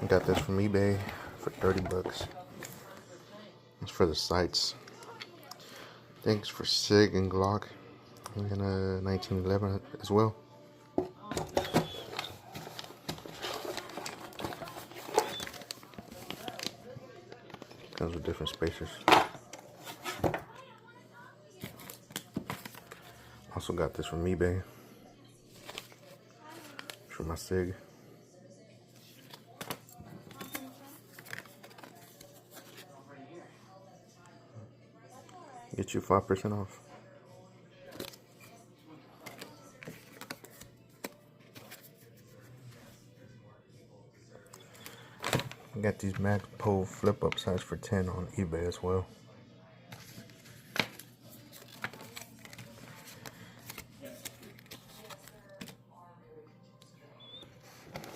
I got this from eBay for 30 bucks. It's for the sights. Thanks for SIG and Glock in 1911 as well. Comes with different spacers. Also got this from eBay for my SIG. Get you 5% off. I got these Magpul flip-up size for 10 on eBay as well.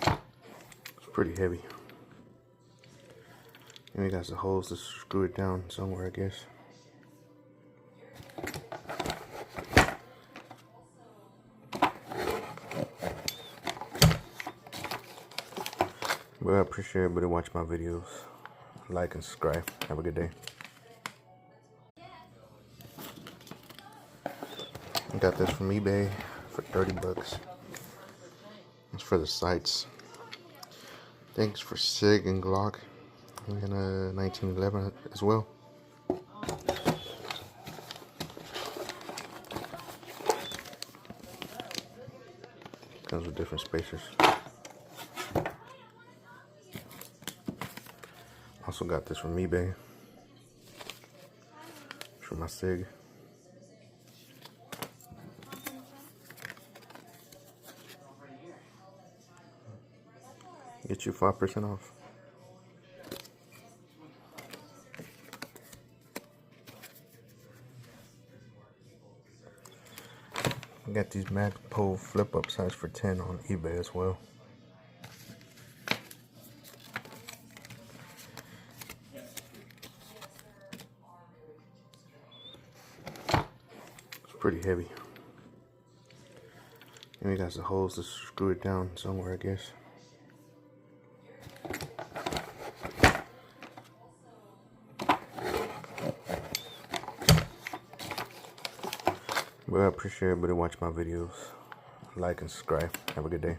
It's pretty heavy. And we got the holes to screw it down somewhere, I guess. Well, I appreciate everybody watching my videos. Like and subscribe. Have a good day. I got this from eBay for 30 bucks. It's for the sights. Thanks for SIG and Glock in 1911 as well. Comes with different spacers. Also got this from eBay for my SIG. Get you 5% off. I got these Magpul flip-up size for 10 on eBay as well. It's pretty heavy. And we got the holes to screw it down somewhere, I guess. Well, I appreciate everybody watching my videos. Like and subscribe. Have a good day.